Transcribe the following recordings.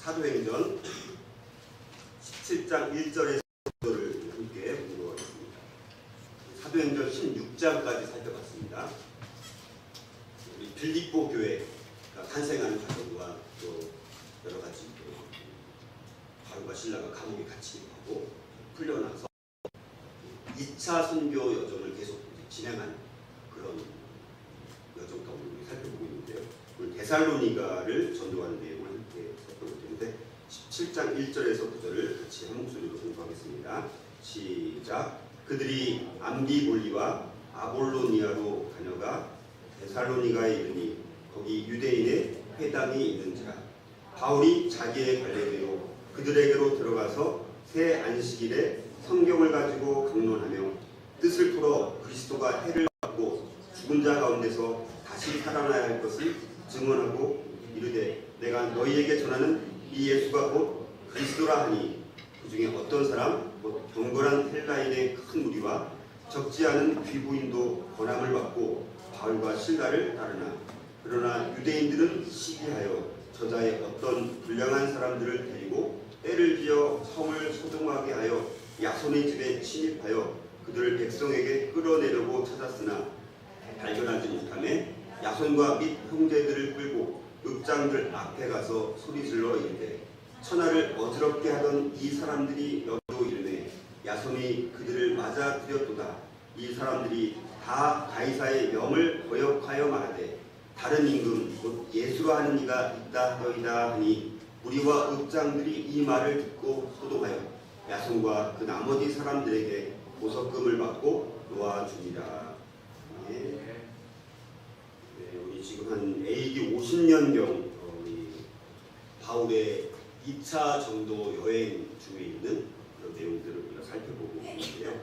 사도행전 17장 1절에서 9절을 함께 보도록 하겠습니다. 사도행전 16장까지 살펴봤습니다. 우리 빌립보 교회가 탄생하는 과정과 또 여러 가지 바울과 신라가 감옥에 갇히기도 하고 풀려나서 2차 선교 여정을 계속 진행한 그런 여정 가운데 우리 살펴보고 있는데요. 오늘 데살로니가를 전도하는 내용을 함께 살펴볼 텐데 17장 1절에서 9절을 같이 한 목소리로 공부하겠습니다. 시작. 그들이 암비볼리와 아볼로니아로 다녀가 데살로니가에 이르니 거기 유대인의 회당이 있는지라. 바울이 자기의 관례대로 그들에게로 들어가서 새 안식일에 성경을 가지고 강론하며 뜻을 풀어 그리스도가 해를 받고 죽은 자 가운데서 다시 살아나야 할 것을 증언하고 이르되 내가 너희에게 전하는 이 예수가 곧 그리스도라 하니 그 중에 어떤 사람 곧 경건한 헬라인의 큰 무리와 적지 않은 귀부인도 권함을 받고 바울과 신라를 따르나 그러나 유대인들은 시기하여 저자의 어떤 불량한 사람들을 데리고 때를 지어 성을 소동하게 하여 야손의 집에 침입하여 그들을 백성에게 끌어내려고 찾았으나 발견하지 못하매 야손과 및 형제들을 끌고 읍장들 앞에 가서 소리질러 이르되 천하를 어지럽게 하던 이 사람들이 너도 이르네 야손이 그들을 맞아들였도다. 이 사람들이 다 가이사의 명을 거역하여 말하되 다른 임금 곧 예수라 하는 이가 있다 하더이다 하니 우리와 읍장들이 이 말을 듣고 소동하여 야손과 그 나머지 사람들에게 보석금을 받고 놓아주니라. 우리 지금 한 AD 50년경 바울의 2차 전도 여행 중에 있는 그런 내용들을 우리가 살펴보고 있는데요.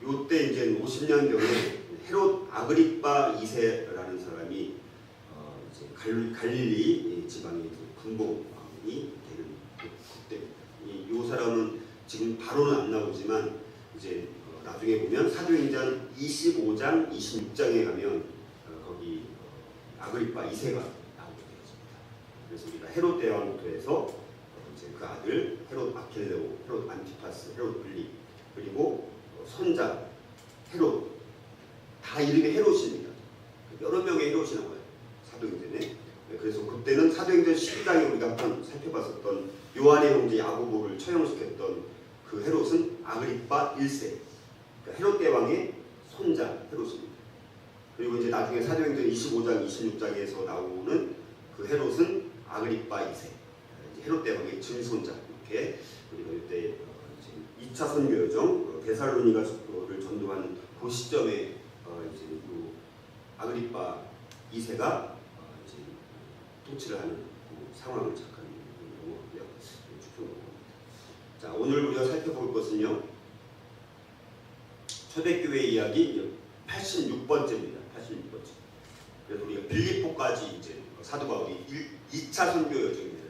요때 이제 50년경에 헤롯 아그리빠 2세라는 사람이 이제 갈릴리 지방의 군봉이 되는 그때입니다. 이 사람은 지금 바로는 안 나오지만 이제 나중에 보면 사도행전 25장, 26장에 가면 거기 아그리빠 2세가 나오게 되었습니다. 그래서 우리가 헤롯 대왕부터 해서 이제 그 아들 헤롯 아킬레오, 헤롯 안티파스, 헤롯 빌립 그리고 손자 헤롯 다 이름이 헤롯입니다. 여러 명의 헤롯이 나와요. 사도행전에. 그래서 그때는 사도행전 12장에 우리가 한번 살펴봤었던 요한의 형제 야고보를 처형시켰던 그 헤롯은 아그리빠 1세. 그러니까 헤롯 대왕의 손자 헤롯입니다. 그리고 이제 나중에 사도행전 25장, 26장에서 나오는 그 헤롯은 아그리빠 2세. 헤롯 대왕의 증손자. 이렇게 우리가 이때 2차 선교 여정 데살로니가를 전도하는 그 시점에 이제 그 아그리빠 2세가 이제 통치를 하는 그 상황을 잠깐 넘어가고요. 자, 오늘 우리가 살펴볼 것은요. 초대교회 이야기 86번째입니다. 86번째. 그래서 우리가 빌립보까지 이제 사도 바울이 2차 선교 여정입니다.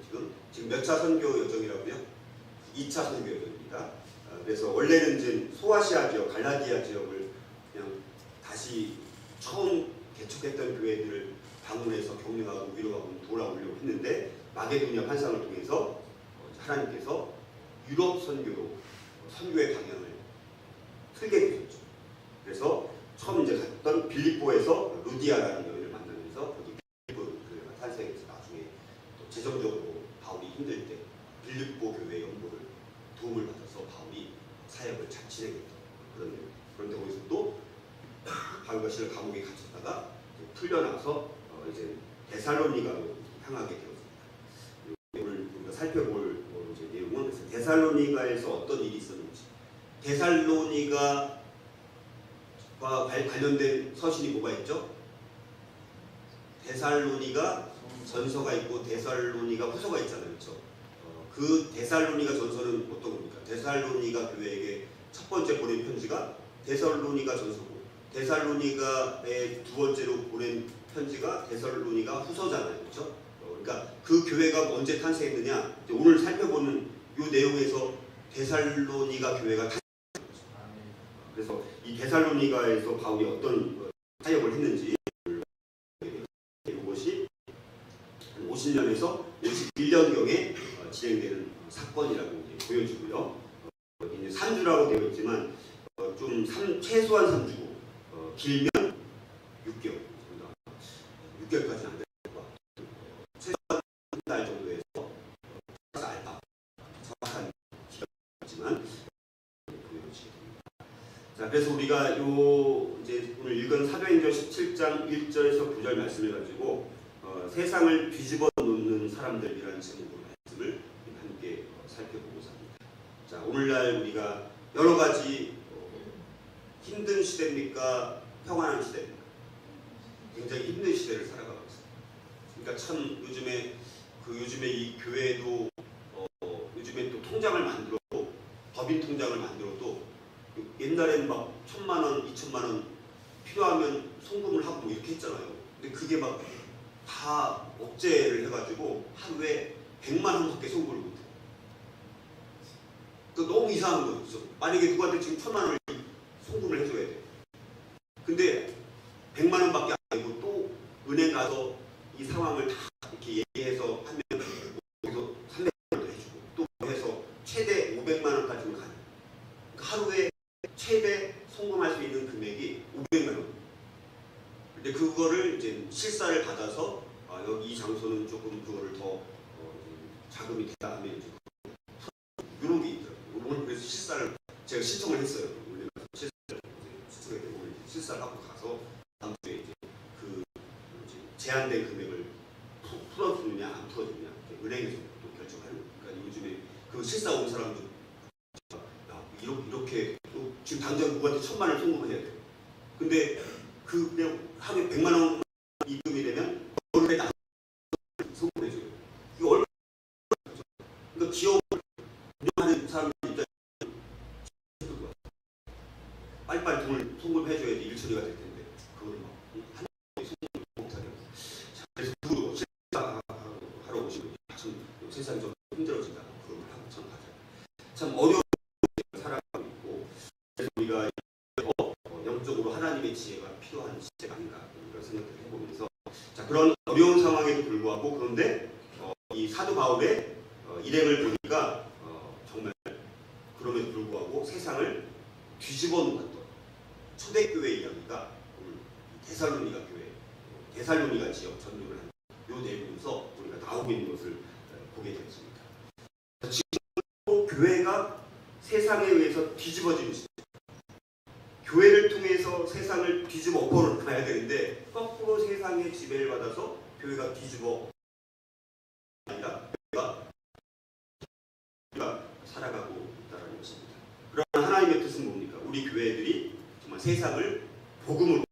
지금 몇 차 선교 여정이라고요? 2차 선교 여정입니다. 그래서 원래는 이제 소아시아 지역, 갈라디아 지역을 그냥 다시 처음 개척했던 교회들을 방문해서 격려하고 위로하고 돌아오려고 했는데 마게도니아 환상을 통해서 하나님께서 유럽 선교로 선교의 방향을 틀게 되셨죠. 그래서 처음 이제 갔던 빌립보에서 루디아라는 여인을 만나면서 거기 빌립보 교회가 탄생해서 나중에 또 재정적으로 바울이 힘들 때 빌립보 교회 연구를 도움을 받아서 바울이 사역을 잘 진행했던 그런 내용. 그런데 거기서 또 바울과 실을 감옥에 갇혔다가 풀려나서 이제 데살로니가로 향하게 되었습니다. 오늘 우리가 살펴볼 이제 내용은 그래서 데살로니가에서 어떤 일이 있었는지, 데살로니가와 관련된 서신이 뭐가 있죠? 데살로니가 전서가 있고 데살로니가 후서가 있잖아요, 그렇죠? 그 데살로니가 전서는 어떤 겁니까? 데살로니가 교회에게 첫 번째 보낸 편지가 데살로니가 전서고, 데살로니가의 두 번째로 보낸 편지가 데살로니가 후서잖아요, 그렇죠? 그러니까 그 교회가 언제 탄생했느냐? 오늘 살펴보는 이 내용에서 데살로니가 교회가 탄생했죠. 그래서 이 데살로니가에서 바울이 어떤 사역을 했는지 이것이 50년에서 51년 환경에 진행되는 사건이라고 이제 보여지고요. 이제 3주라고 되어 있지만 좀 최소한 3주고 길면 6개월, 6개월까지는 안 될 것 같고 최소한 한 달 정도에서 알파 정확한 기간이지만 보여집니다. 자, 그래서 우리가 이제 오늘 읽은 사도행전 17장 1절에서 9절 말씀을 가지고 세상을 뒤집어 놓는 사람들이라는 제목으로 말씀을 함께 살펴보고자 합니다. 자, 오늘날 우리가 여러 가지 힘든 시대입니까? 평안한 시대입니까? 굉장히 힘든 시대를 살아가고 있습니다. 그러니까 참 요즘에 이 교회도 요즘에 또 통장을 만들어도 법인 통장을 만들어도 옛날에는 막 1,000만 원, 2,000만 원 필요하면 송금을 하고 이렇게 했잖아요. 근데 그게 막 다 억제를 해가지고 하루에 100만 원밖에 송금을 못해요. 너무 이상한 거죠. 만약에 누구한테 지금 1,000만 원을 송금을 해줘야 돼. 근데 100만 원밖에 안 되고 또 은행 가서 이 상황을 다 이렇게 얘기해서 하면 여기서 300만 원도 해주고 또 해서 최대 500만 원까지는 가요. 그러니까 하루에 최대 송금할 수 있는 금액이 500만 원. 근데 그거를 이제 실사를 받아서 여기 이 장소는 조금 그거를 더 자금이 되다 하면 이제 이런 게 있더라고요. 그래서 실사를 제가 신청을 했어요. 실사를 하고 가서 다음 주에 이제 그 제한된 금액을 풀어주느냐 안 풀어주느냐 은행에서 또 결정하는. 그러니까 요즘에 그 실사 온 사람도 이렇게 또 지금 당장 누구한테 1,000만 원을 송금을 해야 돼요. 근데 그 그냥 하루에 100만 원 입금이 되면 얼마에 나 송금해줘요. 이거 얼마? 그러니까 기업을 운영하는 사람들 입장에서 빨리빨리 돈을 송금해줘야지 일 처리가 될 텐데 그걸 막 한 번에 송금을 못하게. 그래서 그거 실사하러 오시면 참 세상이 좀 힘들어진다고 그런 걸 하고 참 맞아요. 참 어려운 살아가고 있고 그래서 우리가 영적으로 하나님의 지혜가 필요한 시대가 아닌가 이런 생각을 해보면서 자, 그런 어려운 상황에도 불구하고 그런데 이 사도 바울의 일행을 보니까 정말 그럼에도 불구하고 세상을 뒤집어 놓았던 초대교회 이야기가 오늘 데살로니가 교회, 데살로니가 지역 전도를 한 요 내용에서 우리가 나오고 있는 것을 보게 되었습니다. 지금 교회가 세상에 의해서 뒤집어지는 시대. 교회를 통해서 세상을 뒤집어 엎어가야 되는데 거꾸로 세상의 지배를 받아서 교회가 뒤집어 아니라 교회가 살아가고 있다는 것입니다. 그러나 하나님의 뜻은 뭡니까? 우리 교회들이 정말 세상을 복음으로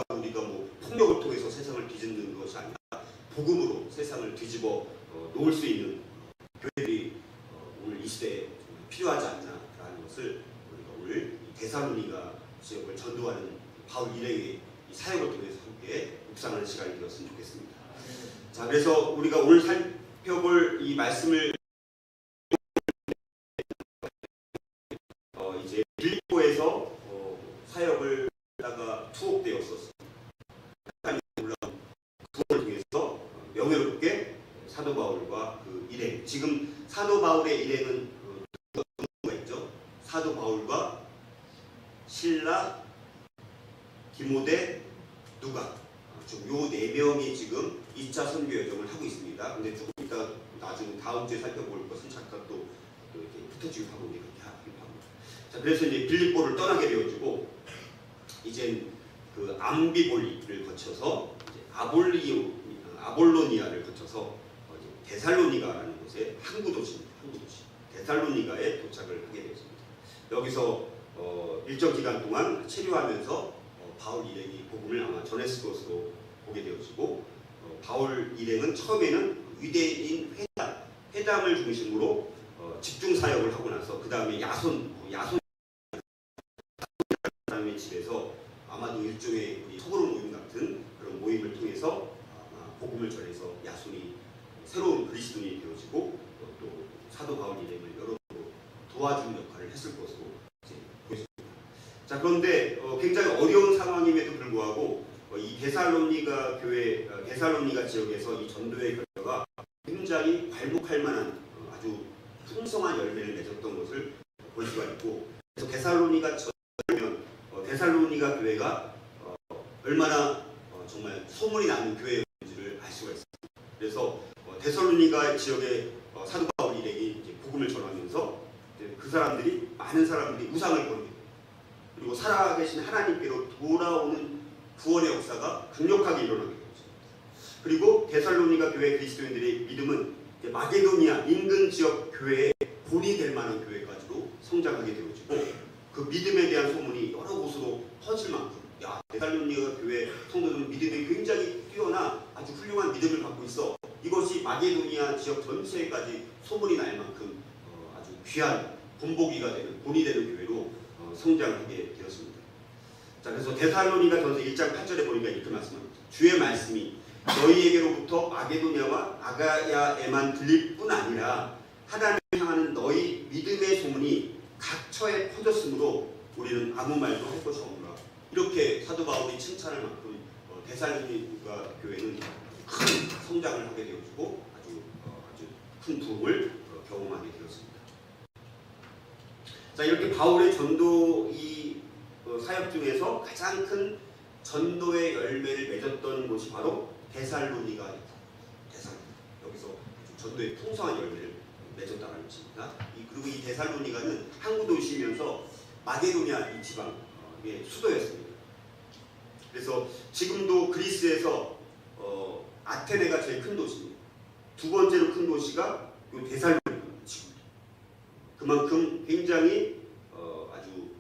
우리가 뭐 폭력을 통해서 세상을 뒤집는 것이 아니라 복음으로 세상을 뒤집어 놓을 수 있는 교회들이 오늘 이 시대에 필요하지 않나라는 것을 우리가 오늘 데살로니가 지역을 전도하는 바울 일행의 이 사역을 통해서 함께 묵상하는 시간이 되었으면 좋겠습니다. 자, 그래서 우리가 오늘 살펴볼 이 말씀을 이제 빌립보에서 사역을 하다가 투옥되었었어요. 물론 그걸 통해서 명예롭게 사도 바울과 그 일행, 지금 사도 바울의 일행은 누가 있죠? 사도 바울과 실라, 디모데, 누가 좀 요 4명이 지금 2차 선교 여정을 하고 있습니다. 근데 조금 이따 나중에 다음 주에 살펴볼 것은 잠깐 또 이렇게 붙어지고 하고 그렇게 하기도 합니다. 자, 그래서 이제 빌립보를 떠나게 되어지고 이제 그 암비볼리를 거쳐서 이제 아볼로니아를 거쳐서 데살로니가라는 곳에 항구 도시입니다. 항구 도시 데살로니가에 도착을 하게 되었습니다. 여기서 일정 기간 동안 체류하면서 바울 일행이 복음을 아마 전했을 것으로 보게 되어지고 바울 일행은 처음에는 유대인 회당을 중심으로 집중 사역을 하고 나서 그 다음에 야손 사람의 집에서 아마도 일종의 우리 소그룹 모임 같은 그런 모임을 통해서 복음을 전해서 야손이 새로운 그리스도인이 되어지고 또 사도 바울 일행을 여러 도와주는 역할을 했을 것으로 보였습니다. 자, 그런데 굉장히 어려운 상황임에도 불구하고 이 데살로니가 교회, 데살로니가 지역에서 이 전도의 결과가 굉장히 괄목할 만한 아주 풍성한 열매를 맺었던 것을 볼 수가 있고, 그래서 데살로니가 교회가 얼마나 정말 소문이 나는 교회인지를 알 수가 있습니다. 그래서 데살로니가 지역의 사도 바울 일행이 이제 복음을 전하면서 그 사람들이 많은 사람들이 우상을 버리고 그리고 살아계신 하나님께로 돌아오는 구원의 역사가 강력하게 일어나게 되죠. 그리고 데살로니가 교회 그리스도인들의 믿음은 마게도니아 인근 지역 교회의 본이 될 만한 교회까지로 성장하게 되어지고, 그 믿음에 대한 소문이 여러 곳으로 퍼질 만큼, 야, 데살로니가 교회 성도들은 믿음이 굉장히 뛰어나 아주 훌륭한 믿음을 갖고 있어, 이것이 마게도니아 지역 전체까지 소문이 날 만큼 아주 귀한 본보기가 되는, 본이 되는 교회로 성장하게 되었습니다. 자, 그래서 데살로니가전서 1장 8절에 보니까 이렇게 말씀합니다. 주의 말씀이 너희에게로부터 마게도냐와 아가야에만 들릴 뿐 아니라 하나님을 향하는 너희 믿음의 소문이 각처에 퍼졌으므로 우리는 아무 말도 할 것이 없노라. 이렇게 사도 바울이 칭찬할 만큼 데살로니가 교회는 큰 성장을 하게 되어지고 아주 큰 부흥을 경험하게 되었습니다. 자, 이렇게 바울의 전도 이 사역 중에서 가장 큰 전도의 열매를 맺었던 곳이 바로 데살로니가입니다. 여기서 전도의 풍성한 열매를 맺었다는 것입니다. 그리고 이 데살로니가는 항구 도시이면서 마게도니아 이 지방의 수도였습니다. 그래서 지금도 그리스에서 아테네가 제일 큰 도시입니다. 두 번째로 큰 도시가 데살로니가입니다. 그만큼 굉장히 아주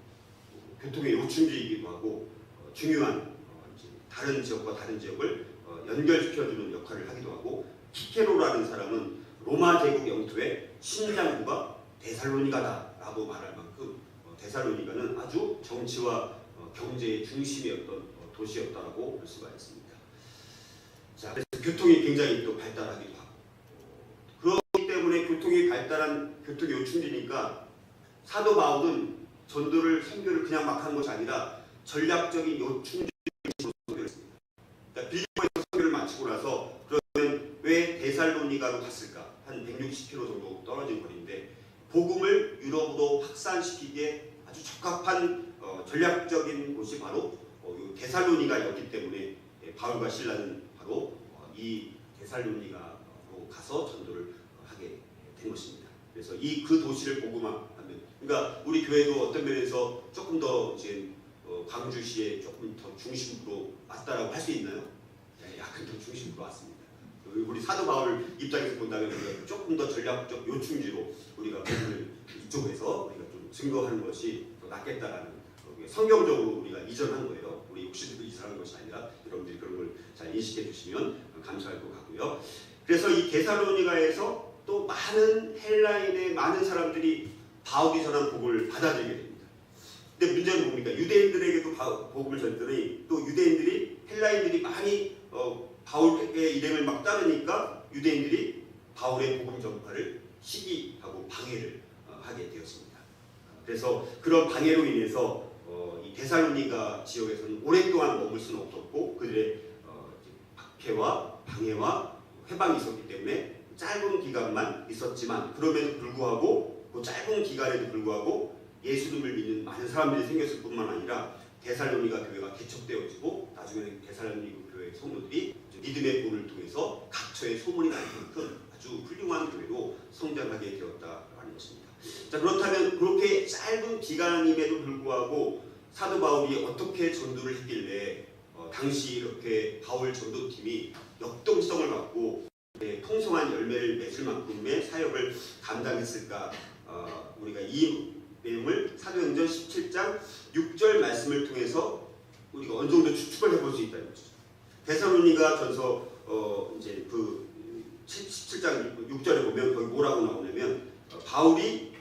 교통의 요충지이기도 하고 중요한 다른 지역과 다른 지역을 연결시켜주는 역할을 하기도 하고, 키케로라는 사람은 로마 제국 영토의 심장부가 데살로니가다라고 말할 만큼 데살로니가는 아주 정치와 경제의 중심이었던 도시였다라고 볼 수가 있습니다. 자, 그래서 교통이 굉장히 또 발달하기도 하고, 그렇기 때문에 교통이 발달한 교통의 요충지니까 사도 바울은 선교를 그냥 막 한 것이 아니라 전략적인 요충지로 선교를 했습니다. 그러니까 빌립보에서 선교를 마치고 나서 그러면 왜 데살로니가로 갔을까? 한 160km 정도 떨어진 거리인데 복음을 유럽으로 확산시키기에 아주 적합한 전략적인 곳이 바로 데살로니가였기 때문에 바울과 실라는 바로 이 데살로니가로 가서 전도를 하게 된 것입니다. 그래서 그 도시를 복음하면, 그러니까 우리 교회도 어떤 면에서 조금 더 이제 광주시에 조금 더 중심부로 왔다라고 할 수 있나요? 네, 약간 더 중심부로 왔습니다. 우리 사도 바울 입장에서 본다면 조금 더 전략적 요충지로 우리가 복음을 이쪽에서 우리가 좀 증거하는 것이 더 낫겠다라는, 성경적으로 우리가 이전한 거예요. 우리 욕심으로 이전한 것이 아니라 여러분들이 그런 걸 잘 인식해 주시면 감사할 것 같고요. 그래서 이 데살로니가에서 또 많은 헬라인의 많은 사람들이 바울이 전한 복음을 받아들이게 됩니다. 근데 문제는 뭡니까? 유대인들에게도 복음을 전했더니 또 유대인들이, 헬라인들이 많이 바울의 일행을 막 따르니까 유대인들이 바울의 복음 전파를 시기하고 방해를 하게 되었습니다. 그래서 그런 방해로 인해서 이 데살로니가 지역에서는 오랫동안 머물 수는 없었고, 그들의 박해와 방해와 회방이 있었기 때문에 짧은 기간만 있었지만, 그럼에도 불구하고 그 짧은 기간에도 불구하고 예수님을 믿는 많은 사람들이 생겼을 뿐만 아니라 데살로니가 교회가 개척되어지고 나중에는 데살로니가 교회 성도들이 믿음의 본을 통해서 각처에 소문이 날 만큼 아주 훌륭한 교회로 성장하게 되었다라는 것입니다. 자, 그렇다면 그렇게 짧은 기간임에도 불구하고 사도 바울이 어떻게 전도를 했길래 당시 이렇게 바울 전도팀이 역동성을 갖고 풍성한 열매를 맺을 만큼의 사역을 감당했을까? 우리가 이 내용을 사도행전 17장 6절 말씀을 통해서 우리가 어느 정도 추측을 해볼 수 있다는 거죠. 데살로니가 전서 이제 그 17장 6절에 보면 거기 뭐라고 나오냐면 바울이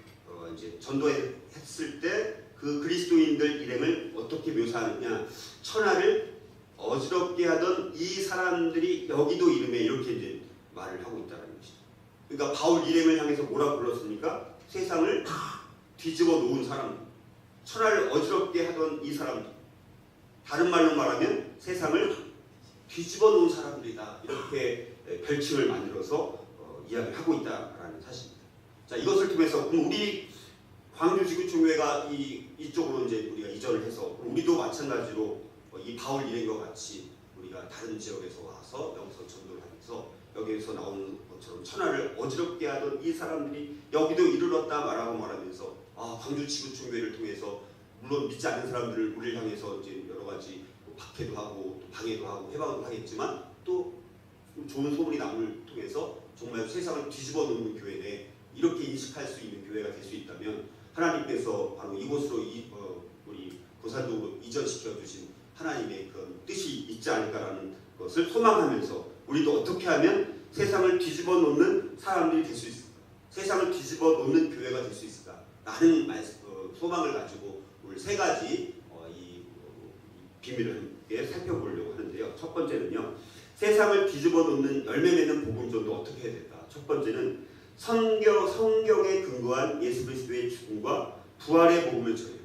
이제 전도했을 때 그 그리스도인들 일행을 어떻게 묘사하느냐, 천하를 어지럽게 하던 이 사람들이 여기도 이름에, 이렇게 이제 말을 하고 있다는 것이죠. 그러니까 바울 일행을 향해서 뭐라고 불렀습니까? 세상을 뒤집어 놓은 사람, 천하를 어지럽게 하던 이 사람들, 다른 말로 말하면 세상을 뒤집어 놓은 사람들이다, 이렇게 별칭을 만들어서 이야기를 하고 있다라는 사실입니다. 자, 이것을 통해서 그럼 우리 광주지구총회가 이쪽으로 이제 우리가 이전을 해서 우리도 마찬가지로 이 바울 일행과 같이 우리가 다른 지역에서 와서 여기서 전도를 하면서 여기에서 나오는 것처럼 천하를 어지럽게 하던 이 사람들이 여기도 이르렀다 말하면서 광주지구총회를 통해서 물론 믿지 않는 사람들을 우리를 향해서 이제 여러 가지 박해도 하고 또 방해도 하고 해방도 하겠지만 또 좋은 소문이 남을 통해서 정말 세상을 뒤집어 놓는 교회네 이렇게 인식할 수 있는 교회가 될 수 있다면 하나님께서 바로 이곳으로 우리 고산동으로 이전시켜 주신 하나님의 그런 뜻이 있지 않을까라는 것을 소망하면서 우리도 어떻게 하면 세상을 뒤집어 놓는 사람들이 될 수 있을까? 세상을 뒤집어 놓는 교회가 될 수 있을까? 라는 소망을 가지고 오늘 세 가지 이 비밀을 함께 살펴보려고 하는데요. 첫 번째는요. 세상을 뒤집어 놓는 열매 맺는 복음전도 어떻게 해야 될까? 첫 번째는 성경에 근거한 예수 그리스도의 죽음과 부활의 복음을 전해요.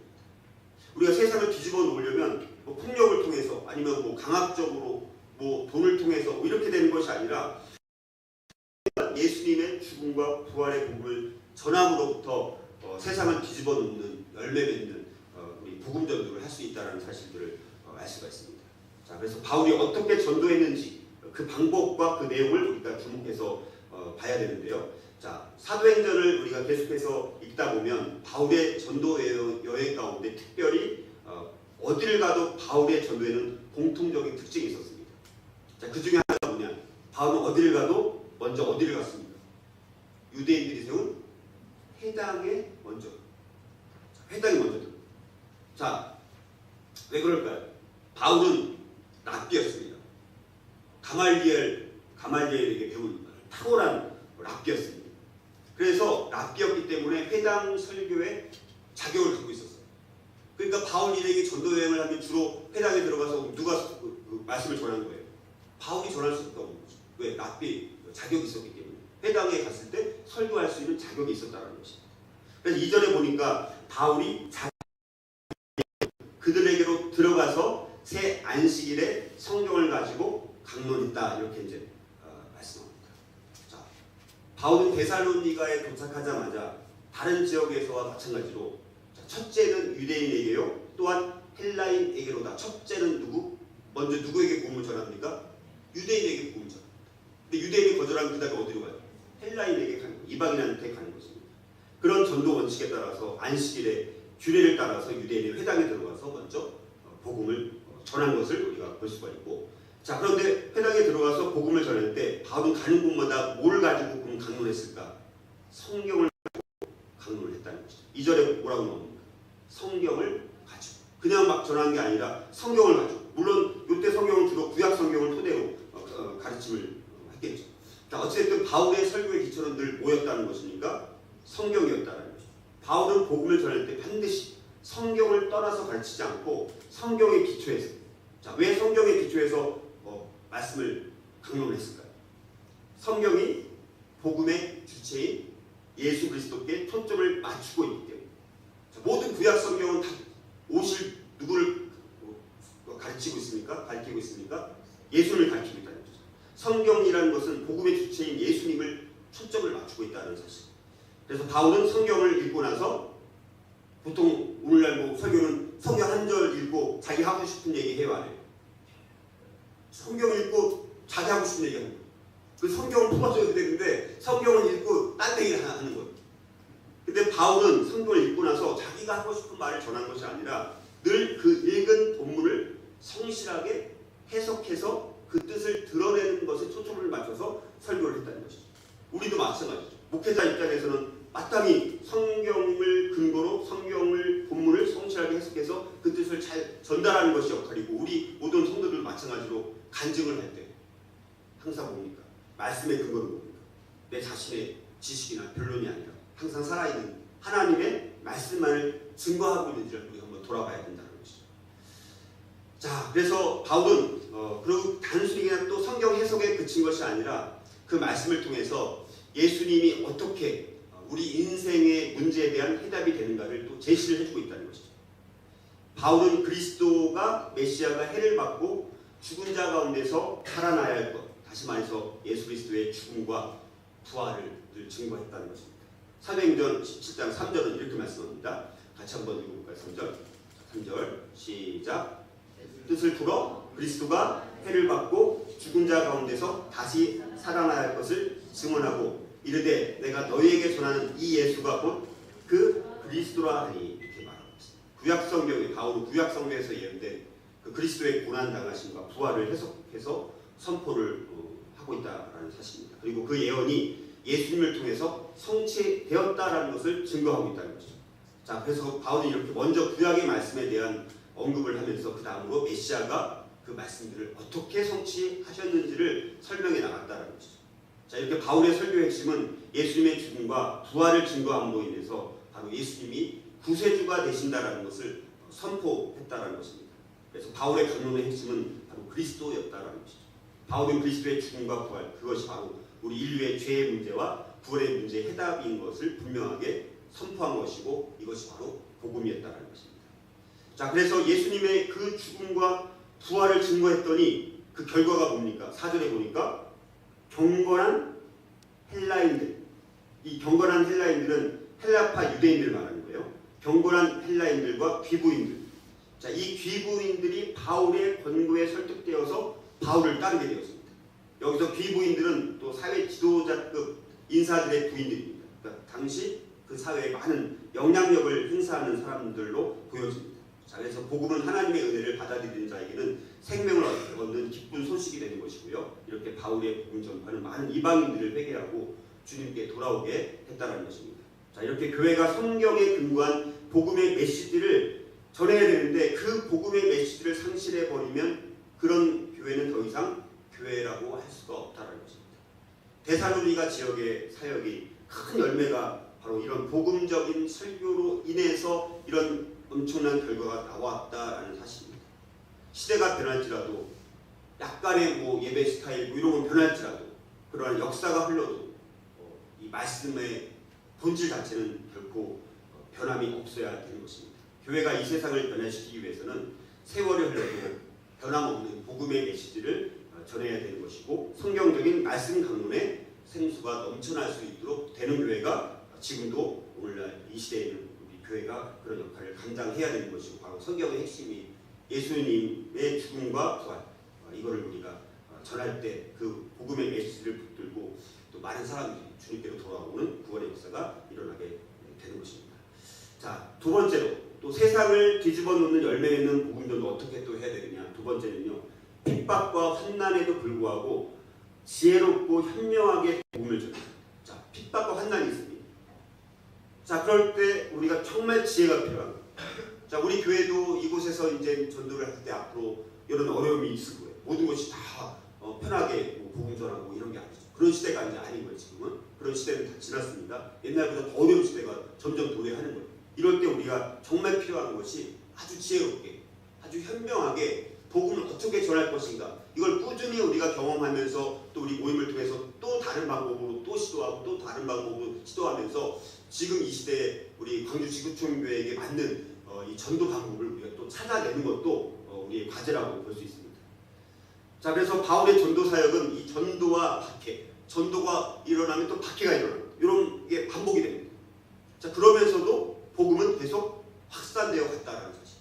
우리가 세상을 뒤집어 놓으려면 폭력을 통해서 아니면 강압적으로 돈을 통해서 이렇게 되는 것이 아니라 예수님의 죽음과 부활의 복음을 전함으로부터 세상을 뒤집어 놓는 열매 맺는 우리 복음 전도를 할 수 있다는 사실들을 알 수가 있습니다. 자, 그래서 바울이 어떻게 전도했는지 그 방법과 그 내용을 우리가 주목해서 봐야 되는데요. 자, 사도행전을 우리가 계속해서 읽다 보면 바울의 전도 여행 가운데 특별히 어디를 가도 바울의 전도에는 공통적인 특징이 있었습니다. 자, 그 중에 하나가 뭐냐? 바울은 어디를 가도 먼저 어디를 갔습니까? 유대인들이 세운 회당에 먼저. 회당이 먼저. 자, 왜 그럴까요? 바울은 랍비였습니다. 가말리엘에게 배운 탁월한 랍비였습니다. 그래서 랍비였기 때문에 회당 설교에 자격을 갖고 있었어요. 그러니까 바울 일행이 전도 여행을 하면 주로 회당에 들어가서 누가 그 말씀을 전하는 거예요? 바울이 전할 수 없다는 거죠. 왜? 랍비 자격이 있었기 때문에 회당에 갔을 때 설교할 수 있는 자격이 있었다는 것입니다. 그래서 이전에 보니까 바울이 그들에게로 들어가서 새 안식일에 성경을 가지고 강론했다 이렇게 이제 말씀합니다. 자, 바울은 데살로니가에 도착하자마자 다른 지역에서와 마찬가지로 첫째는 유대인에게요, 또한 헬라인에게로다. 첫째는 누구? 먼저 누구에게 복음을 전합니까? 유대인에게 복음을 전합니다. 근데 유대인이 거절하면 그 다음에 어디로 가요? 헬라인에게 가는 거예요. 이방인한테 가는 것입니다. 그런 전도 원칙에 따라서 안식일의 규례를 따라서 유대인의 회당에 들어가서 먼저 복음을 전한 것을 우리가 볼 수가 있고, 자, 그런데 회당에 들어가서 복음을 전할 때 바울은 가는 곳마다 뭘 가지고 복음 강론했을까? 성경을 가지고 강론을 했다는 것이죠. 2절에 뭐라고 나옵니까? 성경을 가지고. 그냥 막 전한 게 아니라 성경을 가지고. 물론 이때 성경은 주로 구약 성경을 토대로 가르침을 했겠죠. 자, 어쨌든 바울의 설교의 기초는 늘 뭐였다는 것입니까? 성경이었다는 것이죠. 바울은 복음을 전할 때 반드시 성경을 떠나서 가르치지 않고 성경의 기초에서. 자, 왜 성경의 기초에서 말씀을 강론했을까요? 성경이 복음의 주체인 예수 그리스도께 초점을 맞추고 있기 때문에. 자, 모든 구약 성경은 다 오실 누구를 가르치고 있습니까? 가르치고 있습니까? 예수님을 가르치고 있다는 거죠. 성경이라는 것은 복음의 주체인 예수님을 초점을 맞추고 있다는 사실. 그래서 바울은 성경을 읽고 나서 보통 오늘날 설교는 성경 한 절 읽고 자기 하고 싶은 얘기 해요, 안 해요? 성경 읽고 자기 하고 싶은 얘기 하는 거예요. 그 성경을 풀어줘야 되는데 성경을 읽고 딴 얘기를 하는 거예요. 근데 바울은 성경을 읽고 나서 자기가 하고 싶은 말을 전한 것이 아니라 늘 그 읽은 본문을 성실하게 해석해서 그 뜻을 드러내는 것에 초점을 맞춰서 설교를 했다는 것이죠. 우리도 마찬가지죠. 목회자 입장에서는 마땅히 성경을 근거로 성경을 본문을 성실하게 해석해서 그 뜻을 잘 전달하는 것이 역할이고, 우리 모든 성도들 마찬가지로 간증을 할 때 항상 뭡니까? 말씀의 근거는 뭡니까? 내 자신의 지식이나 변론이 아니라 항상 살아있는 하나님의 말씀만을 증거하고 있는지를 우리가 한번 돌아봐야 된다는 것이죠. 자, 그래서 바울은 그리고 단순히 그냥 또 성경 해석에 그친 것이 아니라 그 말씀을 통해서 예수님이 어떻게 우리 인생의 문제에 대한 해답이 되는가를 또 제시를 해주고 있다는 것이죠. 바울은 그리스도가 메시아가 해를 받고 죽은 자 가운데서 살아나야 할 것, 다시 말해서 예수 그리스도의 죽음과 부활을 증거했다는 것입니다. 사도행전 17장 3절은 이렇게 말씀합니다. 같이 한번 읽어볼까요? 3절 시작. 뜻을 풀어 그리스도가 해를 받고 죽은 자 가운데서 다시 살아나야 할 것을 증언하고 이르되 내가 너희에게 전하는 이 예수가 곧 그 그리스도라 하니 이렇게 말하고 있습니다. 구약 성경에 바울은 구약 성경에서 예언된 그 그리스도의 고난 당하심과 부활을 해석해서 선포를 하고 있다라는 사실입니다. 그리고 그 예언이 예수님을 통해서 성취되었다라는 것을 증거하고 있다는 것이죠. 자, 그래서 바울은 이렇게 먼저 구약의 말씀에 대한 언급을 하면서 그 다음으로 메시아가 그 말씀들을 어떻게 성취하셨는지를 설명해 나갔다는 것이죠. 자, 이렇게 바울의 설교의 핵심은 예수님의 죽음과 부활을 증거함으로 인해서 바로 예수님이 구세주가 되신다라는 것을 선포했다라는 것입니다. 그래서 바울의 강론의 핵심은 바로 그리스도였다라는 것이죠. 바울은 그리스도의 죽음과 부활, 그것이 바로 우리 인류의 죄의 문제와 부활의 문제의 해답인 것을 분명하게 선포한 것이고 이것이 바로 복음이었다는 것입니다. 자, 그래서 예수님의 그 죽음과 부활을 증거했더니 그 결과가 뭡니까? 4절에 보니까 경건한 헬라인들, 이 경건한 헬라인들은 헬라파 유대인들 말하는 거예요. 경건한 헬라인들과 귀부인들. 자, 이 귀부인들이 바울의 권고에 설득되어서 바울을 따르게 되었습니다. 여기서 귀부인들은 또 사회 지도자급 인사들의 부인들입니다. 그러니까 당시 그 사회에 많은 영향력을 행사하는 사람들로 보여집니다. 자, 그래서 복음은 하나님의 은혜를 받아들이는 자에게는 생명을 얻는 기쁜 소식이 되는 것이고요. 이렇게 바울의 복음 전파는 많은 이방인들을 회개하고 주님께 돌아오게 했다는 것입니다. 자, 이렇게 교회가 성경에 근거한 복음의 메시지를 전해야 되는데 그 복음의 메시지를 상실해 버리면 그런 교회는 더 이상 교회라고 할 수가 없다는 것입니다. 데살로니가 지역의 사역이 큰 열매가 바로 이런 복음적인 설교로 인해서 이런 엄청난 결과가 나왔다라는 사실입니다. 시대가 변할지라도 약간의 예배 스타일 이런 건 변할지라도 그러나 역사가 흘러도 이 말씀의 본질 자체는 결코 변함이 없어야 되는 것입니다. 교회가 이 세상을 변화시키기 위해서는 세월이 흘러도 변함없는 복음의 메시지를 전해야 되는 것이고 성경적인 말씀 강론에 생수가 넘쳐날 수 있도록 되는 교회가 지금도 오늘날 이 시대에는 우리 교회가 그런 역할을 감당해야 되는 것이고 바로 성경의 핵심이 예수님의 죽음과 부활 이거를 우리가 전할 때 그 복음의 메시지를 붙들고 또 많은 사람들이 주님께로 돌아오는 구원의 역사가 일어나게 되는 것입니다. 자, 두 번째로 또 세상을 뒤집어 놓는 열매 맺는 복음전도 어떻게 또 해야 되느냐. 두 번째는요. 핍박과 환난에도 불구하고 지혜롭고 현명하게 복음을 전합니다. 자, 핍박과 환난이 있습니다. 자, 그럴 때 우리가 정말 지혜가 필요합니다. 자, 우리 교회도 이곳에서 이제 전도를 할 때 앞으로 이런 어려움이 있을 거예요. 모든 것이 다 편하게 복음 전하고 이런 게 아니죠. 그런 시대가 이제 아닌 거예요. 지금은 그런 시대는 다 지났습니다. 옛날보다 더 어려운 시대가 점점 도래하는 거예요. 이럴 때 우리가 정말 필요한 것이 아주 지혜롭게, 아주 현명하게 복음을 어떻게 전할 것인가. 이걸 꾸준히 우리가 경험하면서 또 우리 모임을 통해서 또 다른 방법으로 또 시도하고 또 다른 방법으로 시도하면서 지금 이 시대에 우리 광주 지구촌교회에게 맞는 이 전도 방법을 우리가 또 찾아내는 것도 우리의 과제라고 볼 수 있습니다. 자, 그래서 바울의 전도 사역은 이 전도와 박해, 전도가 일어나면 또 박해가 일어납니다. 이런 게 반복이 됩니다. 자, 그러면서도 복음은 계속 확산되어 갔다라는 사실.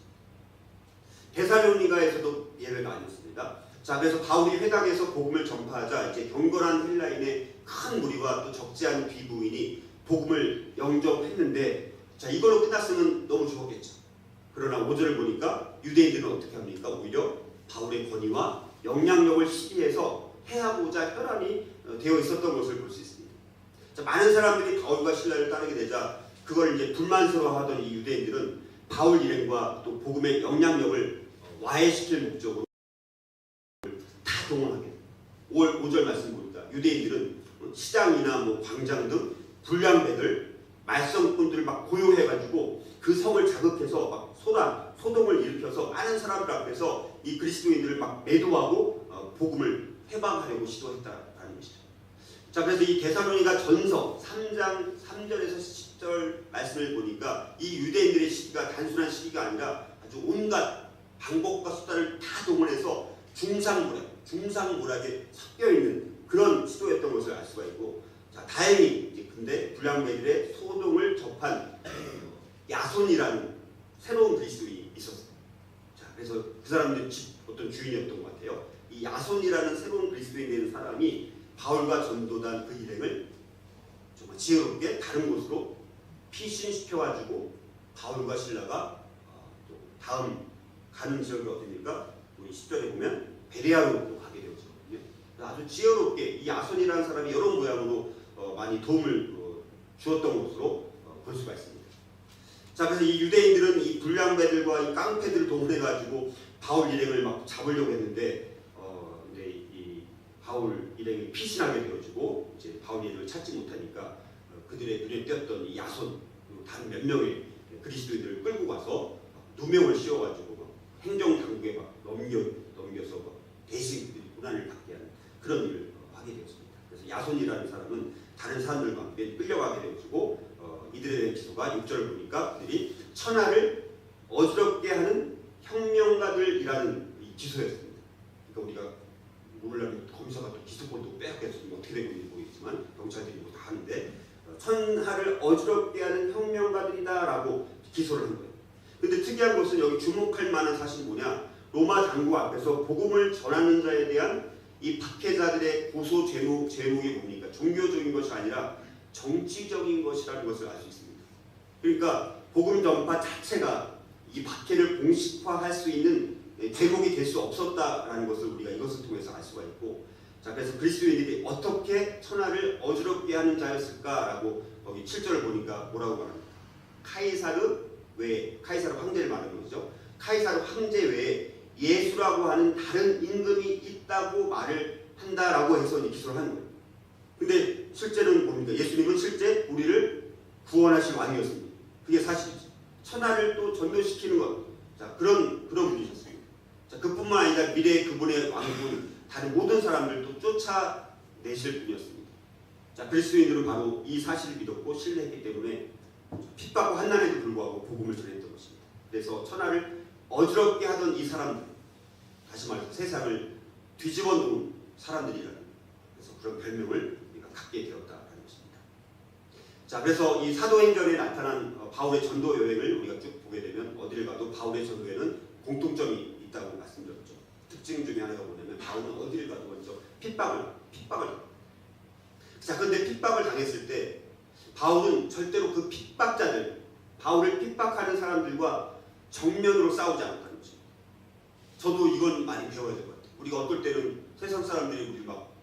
데살로니가에서도 예를 나눴습니다. 자, 그래서 바울이 회당에서 복음을 전파하자 이제 경건한 헬라인의 큰 무리와 또 적지 않은 비부인이 복음을 영접했는데, 자, 이걸로 끝났으면 너무 좋았겠죠. 그러나 5절을 보니까 유대인들은 어떻게 합니까? 오히려 바울의 권위와 영향력을 시기해서 해하고자 혈안이 되어 있었던 것을 볼 수 있습니다. 자, 많은 사람들이 바울과 신라를 따르게 되자 그걸 이제 불만스러워하던 이 유대인들은 바울 일행과 또 복음의 영향력을 와해시킬 목적으로 다 동원하게. 5절 말씀 보니까 유대인들은 시장이나 광장 등 불량배들, 말썽꾼들을 막 고용해가지고 그 성을 자극해서 막 소동을 일으켜서 많은 사람들 앞에서 이 그리스도인들을 막 매도하고 복음을 해방하려고 시도했다라는 것이죠. 자, 그래서 이 데살로니가 전서 3장 3절에서 10절 말씀을 보니까 이 유대인들의 시기가 단순한 시기가 아니라 아주 온갖 방법과 수단을 다 동원해서 중상문화에 섞여 있는 그런 시도였던 것을 알 수가 있고, 자, 다행히 이제 근데 불량배들의 소동을 접한 야손이라는 새로운 그리스도인이 있었어요. 자, 그래서 그 사람들은 어떤 주인이었던 것 같아요. 이 야손이라는 새로운 그리스도인 되는 사람이 바울과 전도단 그 일행을 정말 지혜롭게 다른 곳으로 피신시켜가지고 바울과 실라가 또 다음 가는 지역이 어디입니까? 우리 10절에 보면 베레아로 가게 되었거든요. 아주 지혜롭게 이 야손이라는 사람이 여러 모양으로 많이 도움을 주었던 것으로 볼 수가 있습니다. 자, 그래서 이 유대인들은 이 불량배들과 이 깡패들을 동원해가지고 바울 일행을 막 잡으려고 했는데, 근데 이 바울 일행이 피신하게 되어지고 이제 바울 일행을 찾지 못하니까 그들의 눈에 띄었던 이 야손 그리고 다른 몇 명의 그리스도인들을 끌고 가서 누명을 씌워가지고 막 행정 당국에 막 넘겨서 막 대신 그들이 고난을 받게 하는 그런 일을 하게 되었습니다. 그래서 야손이라는 사람은 다른 사람들과 함께 끌려가게 되어지고 이들에 대한 기소가 6절을 보니까 그들이 천하를 어지럽게 하는 혁명가들이라는 기소였습니다. 그러니까 우리가 모르려면 검사가 또 기소권도 빼앗겼으면 어떻게 되고 있는지 모르겠지만 경찰들이 뭐 다 하는데 천하를 어지럽게 하는 혁명가들이다라고 기소를 한 거예요. 근데 특이한 것은 여기 주목할 만한 사실이 뭐냐? 로마 당국 앞에서 복음을 전하는 자에 대한 이 박해자들의 고소 제목이 뭡니까? 종교적인 것이 아니라 정치적인 것이라는 것을 알 수 있습니다. 그러니까 복음 전파 자체가 이 박해를 공식화할 수 있는 제목이 될 수 없었다라는 것을 우리가 이것을 통해서 알 수가 있고, 자, 그래서 그리스도인들이 어떻게 천하를 어지럽게 하는 자였을까라고 거기 7절을 보니까 뭐라고 말합니까? 카이사르 외에, 카이사르 황제를 말하는 것이죠. 카이사르 황제 외에 예수라고 하는 다른 임금이 있다고 말을 한다라고 해서 기소를 하는 거예요. 근데 실제는 뭡니까? 예수님은 실제 우리를 구원하실 왕이었습니다. 그게 사실이죠. 천하를 또 전도시키는 것, 자, 그런 분이셨습니다. 자, 그뿐만 아니라 미래의 그분의 왕국은 다른 모든 사람들도 쫓아내실 분이었습니다. 자, 그리스도인들은 바로 이 사실을 믿었고 신뢰했기 때문에 핍박과 환난에도 불구하고 복음을 전했던 것입니다. 그래서 천하를 어지럽게 하던 이 사람들, 다시 말해서 세상을 뒤집어 놓은 사람들이라는, 그래서 그런 별명을 우리가 갖게 되었다라는 것입니다. 자, 그래서 이 사도행전에 나타난 바울의 전도 여행을 우리가 쭉 보게 되면 어디를 가도 바울의 전도에는 공통점이 있다고 말씀드렸죠. 특징 중에 하나가 뭐냐면 바울은 어디를 가도 먼저 핍박을. 자, 그런데 핍박을 당했을 때 바울은 절대로 그 핍박자들, 바울을 핍박하는 사람들과 정면으로 싸우지 않았다는 것입니다. 저도 이건 많이 배워야 될 것 같아요. 우리가 어떨 때는 세상 사람들이 우리 막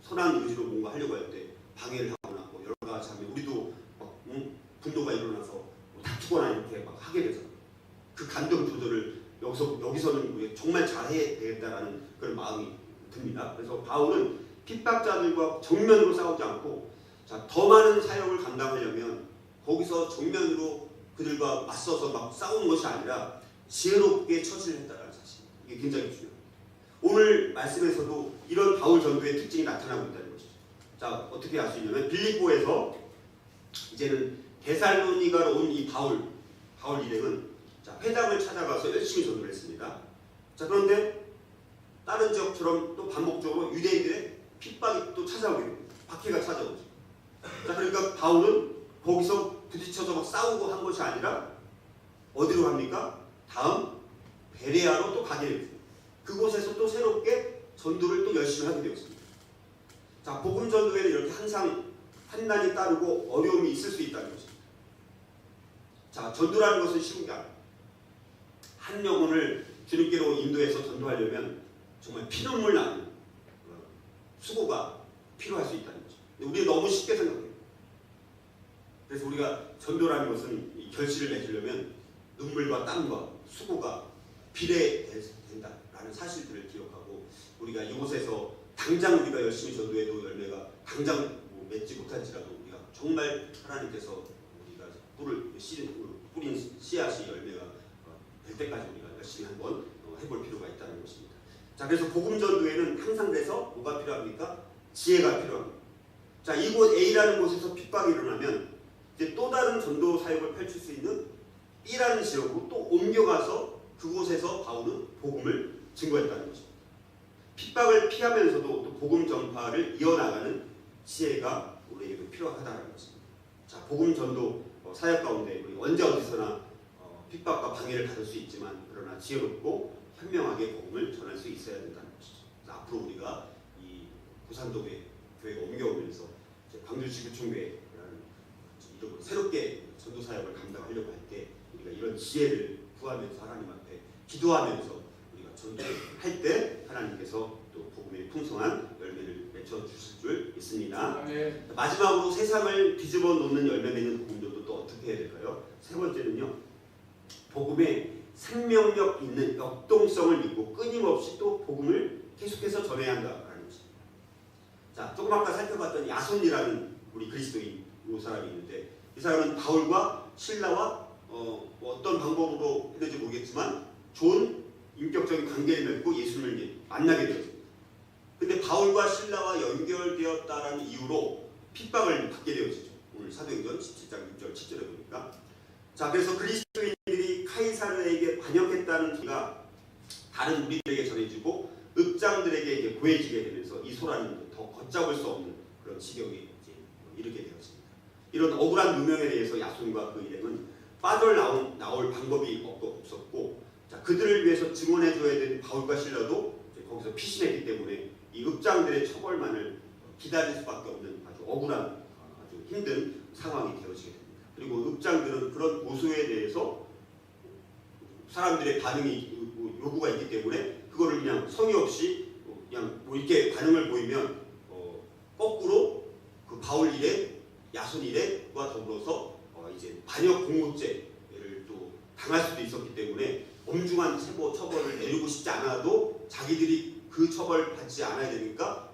선한 의지로 뭔가 하려고 할 때 방해를 하거나 뭐 여러 가지 하면 우리도 막 분노가 일어나서 뭐 다투거나 이렇게 막 하게 되잖아요. 그 감정 조절을 여기서는 우리가 정말 잘해야 되겠다라는 그런 마음이 듭니다. 그래서 바울은 핍박자들과 정면으로 싸우지 않고, 자, 더 많은 사역을 감당하려면 거기서 정면으로 그들과 맞서서 막 싸우는 것이 아니라 지혜롭게 처신을 했다는 사실, 이게 굉장히 중요합니다. 오늘 말씀에서도 이런 바울 전도의 특징이 나타나고 있다는 것이죠. 자, 어떻게 알 수 있냐면 빌립보에서 이제는 데살로니가로 온 이 바울 일행은 자, 회당을 찾아가서 열심히 전도를 했습니다. 자, 그런데 다른 지역처럼 또 반복적으로 유대인들의 핍박이 또 찾아오게 됩니다. 박해가 찾아오죠. 자, 그러니까 바울은 거기서 부딪혀서 막 싸우고 한 것이 아니라 어디로 갑니까? 다음 베레아로 또 가게 됩니다. 그곳에서 또 새롭게 전도를 또 열심히 하게 되었습니다. 자, 복음 전도에는 이렇게 항상 환난이 따르고 어려움이 있을 수 있다는 것입니다. 자, 전도라는 것은 쉬운 게 아니에요. 한 영혼을 주님께로 인도해서 전도하려면 정말 피눈물 나는 수고가 필요할 수 있다는 거죠. 우리는 너무 쉽게 생각해요. 그래서 우리가 전도라는 것은 이 결실을 맺으려면 눈물과 땀과 수고가 비례된다라는 사실들을 기억하고, 우리가 이곳에서 당장 우리가 열심히 전도해도 열매가 당장 맺지 못할지라도 우리가 정말 하나님께서 우리가 뿌린 씨앗이 열매가 될 때까지 우리가 열심히 한번 해볼 필요가 있다는 것입니다. 자, 그래서 복음 전도에는 항상 그래서 뭐가 필요합니까? 지혜가 필요합니다. 자, 이곳 A라는 곳에서 핍박이 일어나면 이제 또 다른 전도 사역을 펼칠 수 있는 B라는 지역으로 또 옮겨가서 그곳에서 바울은 복음을 증거했다는 것입니다. 핍박을 피하면서도 또 복음 전파를 이어나가는 지혜가 우리에게도 필요하다는 것입니다. 자, 복음 전도 사역 가운데 우리 언제 어디서나 핍박과 방해를 받을 수 있지만 그러나 지혜롭고 현명하게 복음을 전할 수 있어야 된다는 것이죠. 앞으로 우리가 이 부산도에 교회가 옮겨오면서 광주지구촌교회라는 이름으로 새롭게 전도 사역을 감당하려고 할 때 우리가 이런 지혜를 구하면서 하나님 앞에 기도하면서 우리가 전도할 때 하나님께서 또 복음의 풍성한 열매를 맺혀 주실 줄 믿습니다. 네. 마지막으로 세상을 뒤집어 놓는 열매 맺는 복음들도 또 어떻게 해야 될까요? 세 번째는요, 복음에 생명력 있는 역동성을 믿고 끊임없이 또 복음을 계속해서 전해야 한다라는 것입니다. 자, 조금 아까 살펴봤던 야손이라는 우리 그리스도인 이 사람이 있는데, 이 사람은 바울과 신라와 어떤 방법으로 했는지 모르겠지만 좋은 인격적인 관계를 맺고 예수님을 만나게 되었습니다. 근데 바울과 신라와 연결되었다라는 이유로 핍박을 받게 되어지죠. 오늘 사도행전 17장 6절 7절에 보니까. 자, 그래서 그리스도인들이 카이사르에게 반역했다는 소리가 다른 우리들에게 전해지고 읍장들에게 이제 고해지게 되면서 이 소란이 더 걷잡을 수 없는 그런 지경에 이제 이르게 되었습니다. 이런 억울한 누명에 대해서 야손과 그 일행은 빠져나올 방법이 없었고, 자, 그들을 위해서 증언해줘야 되는 바울과 신라도 거기서 피신했기 때문에 이 읍장들의 처벌만을 기다릴 수밖에 없는 아주 억울한, 아주 힘든 상황이 되어지게 됩니다. 그리고 읍장들은 그런 고소에 대해서 사람들의 반응이 요구가 있기 때문에 그거를 그냥 성의 없이 그냥 뭐 이렇게 반응을 보이면 거꾸로 그 바울 일행, 야손 일행과 더불어서 이제 반역 공모죄를 또 당할 수도 있었기 때문에 엄중한 처벌을 내리고 싶지 않아도 자기들이 그 처벌 받지 않아야 되니까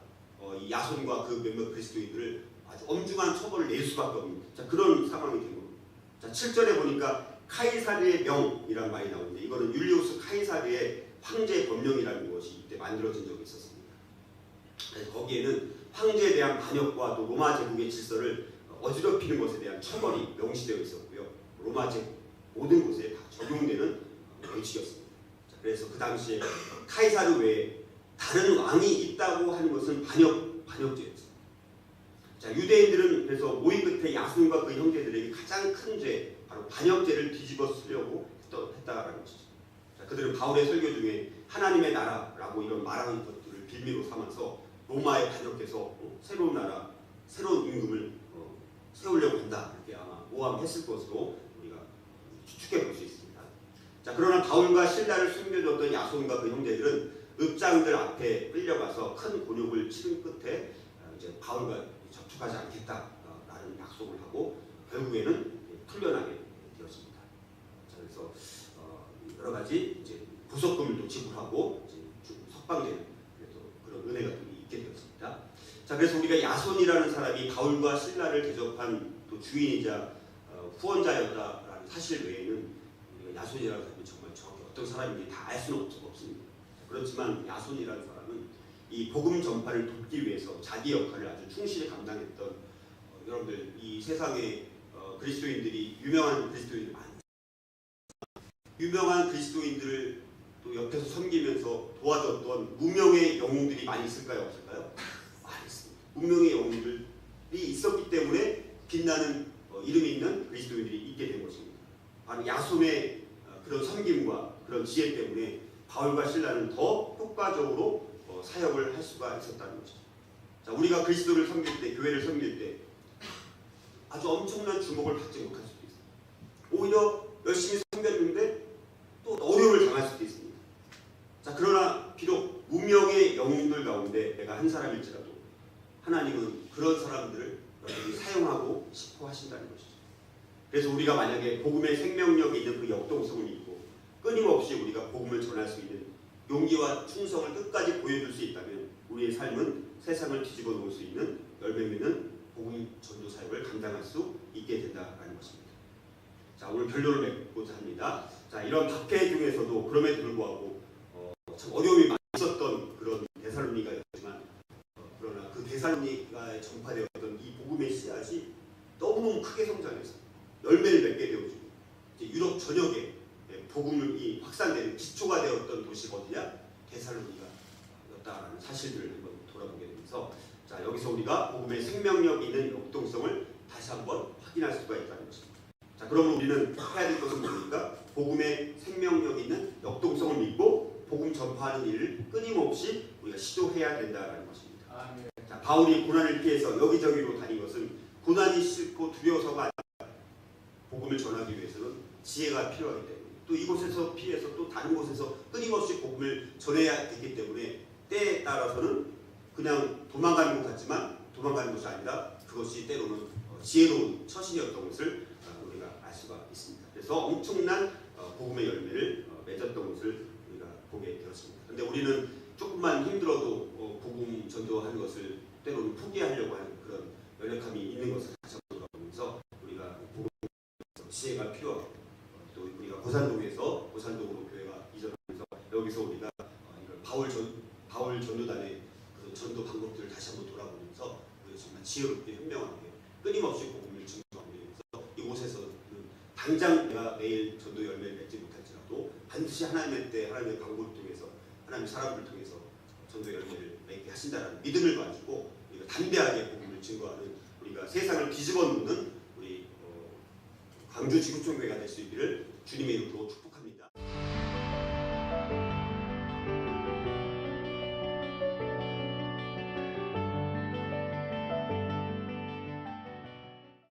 이 야손과 그 몇몇 그리스도인들을 아주 엄중한 처벌을 낼 수밖에 없는, 자, 그런 상황이 된 겁니다. 자, 7절에 보니까 카이사르의 명이란 말이 나오는데, 이거는 율리우스 카이사르의 황제 법령이라는 것이 이때 만들어진 적이 있었습니다. 그래서 거기에는 황제에 대한 반역과 또 로마 제국의 질서를 어지럽히는 것에 대한 처벌이 명시되어 있었고요. 로마 제국 모든 곳에 다 적용되는 원칙이었습니다. 자, 그래서 그 당시에 카이사르 외에 다른 왕이 있다고 하는 것은 반역죄였습니다. 자, 유대인들은 그래서 모의 끝에 야손과 그 형제들에게 가장 큰 죄, 바로 반역죄를 뒤집어 쓰려고 했다라는 것이죠. 자, 그들은 바울의 설교 중에 하나님의 나라라고 이런 말하는 것들을 빌미로 삼아서 로마에 반역해서 새로운 나라, 새로운 임금을 세우려고 한다, 이렇게 아마 모함했을 것으로 우리가 추측해 볼 수 있습니다. 자, 그러나 바울과 신라를 숨겨줬던 야손과 그 형제들은 읍장들 앞에 끌려가서 큰 곤욕을 치른 끝에 이제 바울과 접촉하지 않겠다라는 약속을 하고 결국에는 풀려나게 되었습니다. 자, 그래서 여러 가지 이제 부속금도 지불하고 이제 석방되는 그런 은혜가 있게 되었습니다. 자, 그래서 우리가 야손이라는 사람이 바울과 신라를 대접한 또 주인이자 후원자였다라는 사실 외에는 우리가 야손이라는 사람이 정말 정확히 어떤 사람인지 다 알 수는 없습니다. 그렇지만 야손이라는 사람은 이 복음 전파를 돕기 위해서 자기 역할을 아주 충실히 감당했던, 여러분들 이 세상에 그리스도인들이 유명한 그리스도인들 많습니다. 유명한 그리스도인들을 또 옆에서 섬기면서 도와줬던 무명의 영웅들이 많이 있을까요, 없을까요? 많이 있습니다. 무명의 영웅들이 있었기 때문에 빛나는 이름이 있는 그리스도인들이 있게 된 것입니다. 바로 야손의 그런 섬김과 그런 지혜 때문에 바울과 신라는 더 효과적으로 사역을 할 수가 있었다는 것이죠. 자, 우리가 그리스도를 섬길 때, 교회를 섬길 때 아주 엄청난 주목을 받지 못할 수도 있습니다. 오히려 열심히 섬겼는데 또 어려움을 당할 수도 있습니다. 자, 그러나 비록 무명의 영웅들 가운데 내가 한 사람일지라도 하나님은 그런 사람들을 여러분이 사용하고 싶어 하신다는 것이죠. 그래서 우리가 만약에 복음의 생명력이 있는 그 역동성을 믿고 끊임없이 우리가 복음을 전할 수 있는 용기와 충성을 끝까지 보여줄 수 있다면 우리의 삶은 세상을 뒤집어 놓을 수 있는 열매 맺는 복음 전도 사역을 감당할 수 있게 된다는 것입니다. 자, 오늘 결론을 맺고자 합니다. 자, 이런 박해 중에서도 그럼에도 불구하고 참 어려움이 많이 있었던 그런 데살로니가였지만 그러나 그 데살로니가에 전파되었던 이 복음의 씨앗이 너무너무 크게 성장해서 열매를 맺게 되어지고 이제 유럽 전역에 복음이 확산되는 기초가 되었던 도시가 어디냐? 데살로니가였다라는 사실들을 한번 돌아보게 되면서 자, 여기서 우리가 복음의 생명력 있는 역동성을 다시 한번 확인할 수가 있다는 것입니다. 자, 그러면 우리는 해야 될 것은 뭡니까? 복음의 생명력 있는 역동성을 믿고 복음 전파하는 일을 끊임없이 우리가 시도해야 된다는 것입니다. 아멘. 자, 바울이 고난을 피해서 여기저기로 다닌 것은 고난이 싫고 두려워서가 아니라 복음을 전하기 위해서는 지혜가 필요하기 때문에 또 이곳에서 피해서 또 다른 곳에서 끊임없이 복음을 전해야 되기 때문에 때에 따라서는 그냥 도망가는 것 같지만 도망가는 것이 아니라 그것이 때로는 지혜로운 처신이었던 것을 우리가 알 수가 있습니다. 그래서 엄청난 복음의 열매를 맺었던 것을 우리가 보게 되었습니다. 그런데 우리는 조금만 힘들어도 복음 전도하는 것을 때로는 포기하려고 하는 그런 연약함이 있는 것을 다시 한번 돌아보면서 우리가 복음에서 지혜가 필요하고 또 우리가 고산동에서 고산동으로 교회가 이전하면서 여기서 우리가 이런 바울 전도단의 그 전도 방법들을 다시 한번 돌아보면서 우리가 정말 지혜롭게 현명하게 끊임없이 복음을 증거하기 위해서 이곳에서는 당장 내가 내일 전도 열매를 맺지 못할지라도 반드시 하나님의 때 하나님의 방법을 통해서 하나님의 사람을 통해서 전도 열매를 맺게 하신다는 믿음을 가지고 우리가 담대하게 복음을 증거하는 우리가 세상을 뒤집어 놓는 우리 광주 지구촌교회가 될 수 있기를 주님의 이름으로 축복합니다.